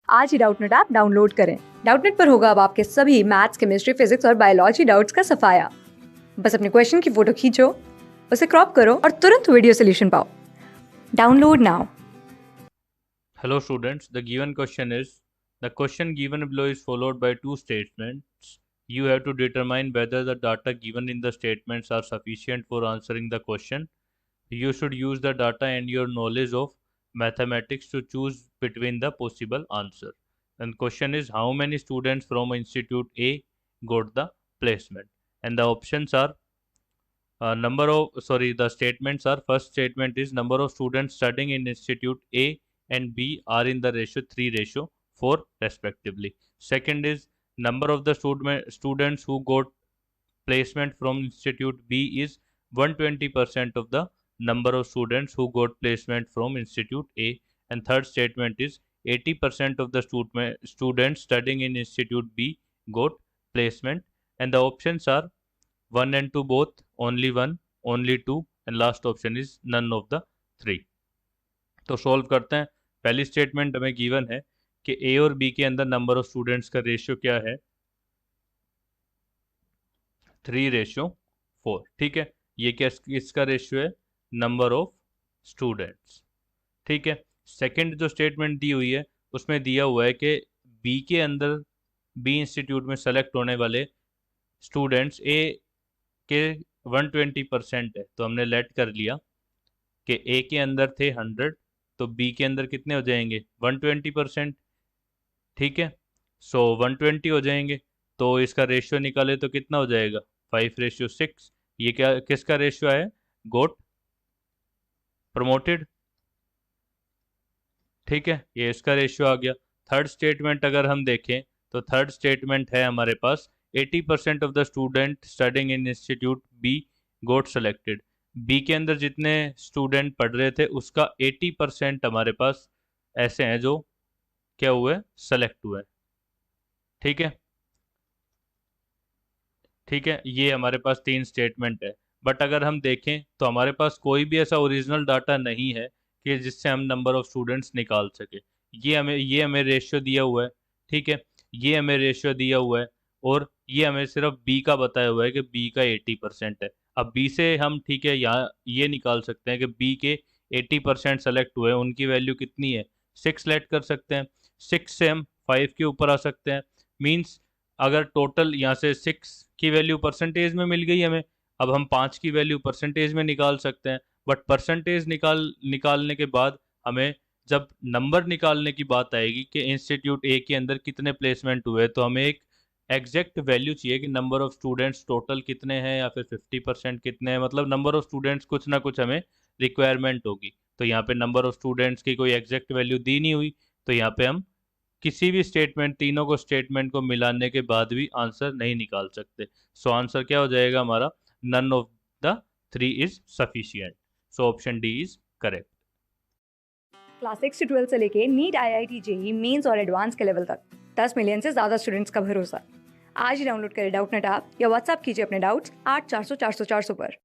आज ही Doubtnut app download करें। Doubtnut पर होगा अब आपके सभी मैथ्स, केमिस्ट्री, फिजिक्स और बायोलॉजी डाउट्स का सफाया। बस अपने क्वेश्चन की फोटो खींचो, उसे क्रॉप करो और तुरंत वीडियो सोल्यूशन पाओ। Download now. Hello students, the given question is, the question given below is followed by two statements. You have to determine whether the data given in the statements are sufficient for answering the question. You should use the data and your knowledge of mathematics to choose between the possible answer. And question is, how many students from Institute A got the placement? And the options are the statements are, first statement is number of students studying in Institute A and B are in the ratio 3:4 respectively. Second is number of the students who got placement from Institute B is 120% of the number of students who got placement from Institute A. And third statement is 80% of the students studying in Institute B got placement. And the options are 1 and 2 both, only 1, only 2, and last option is none of the 3. तो solve करते हैं। पहली statement हमें given है कि ए और B के अंदर नंबर ऑफ स्टूडेंट्स का रेशियो क्या है, 3:4। ठीक है, ये क्या इसका रेशियो है, नंबर ऑफ स्टूडेंट्स। ठीक है, सेकंड जो स्टेटमेंट दी हुई है उसमें दिया हुआ है कि बी के अंदर, बी इंस्टीट्यूट में सेलेक्ट होने वाले स्टूडेंट्स ए के 120% है, तो हमने लेट कर लिया कि ए के अंदर थे 100, तो बी के अंदर कितने हो जाएंगे, 120%। ठीक है, सो 120 हो जाएंगे, तो इसका रेशियो निकाले तो कितना हो जाएगा, 5:6। ये क्या किसका रेशियो है, गोट प्रमोटेड। ठीक है, ये इसका रेशियो आ गया। थर्ड स्टेटमेंट अगर हम देखें तो थर्ड स्टेटमेंट है हमारे पास 80% of the student studying in institute B got selected. B के अंदर जितने स्टूडेंट पढ़ रहे थे उसका 80% हमारे पास ऐसे हैं जो क्या हुए, सेलेक्ट हुए। ठीक है, ठीक है, ये हमारे पास तीन स्टेटमेंट है। बट अगर हम देखें तो हमारे पास कोई भी ऐसा ओरिजिनल डाटा नहीं है कि जिससे हम नंबर ऑफ स्टूडेंट्स निकाल सके। ये हमें रेशियो दिया हुआ है। ठीक है, ये हमें रेशियो दिया हुआ है और ये हमें सिर्फ बी का बताया हुआ है कि बी का 80% है। अब बी से हम, ठीक है, यहाँ ये निकाल सकते हैं कि बी के 80% सेलेक्ट हुए, उनकी वैल्यू कितनी है, 6 लेट कर सकते हैं। 6 से हम 5 के ऊपर आ सकते हैं। मीन्स अगर टोटल यहाँ से 6 की वैल्यू परसेंटेज में मिल गई हमें, अब हम 5 की वैल्यू परसेंटेज में निकाल सकते हैं। बट परसेंटेज निकालने के बाद हमें जब नंबर निकालने की बात आएगी कि इंस्टीट्यूट ए के अंदर कितने प्लेसमेंट हुए, तो हमें एक एग्जैक्ट वैल्यू चाहिए कि नंबर ऑफ स्टूडेंट्स टोटल कितने हैं या फिर 50% कितने हैं, मतलब नंबर ऑफ स्टूडेंट्स कुछ ना कुछ हमें रिक्वायरमेंट होगी। तो यहाँ पे नंबर ऑफ स्टूडेंट्स की कोई एग्जैक्ट वैल्यू दी नहीं हुई, तो यहाँ पे हम किसी भी स्टेटमेंट, तीनों को स्टेटमेंट को मिलाने के बाद भी आंसर नहीं निकाल सकते। सो आंसर क्या हो जाएगा हमारा, none of the 3 is sufficient. So option D is correct. Class 6 से 12 से लेके नीट, IIT, JEE मेंस और एडवांस के लेवल तक 10 मिलियन से ज्यादा स्टूडेंट्स का भरोसा। आज ही डाउनलोड करें डाउटनेट ऐप या व्हाट्सएप कीजिए अपने डाउट्स 8400 400 400 पर।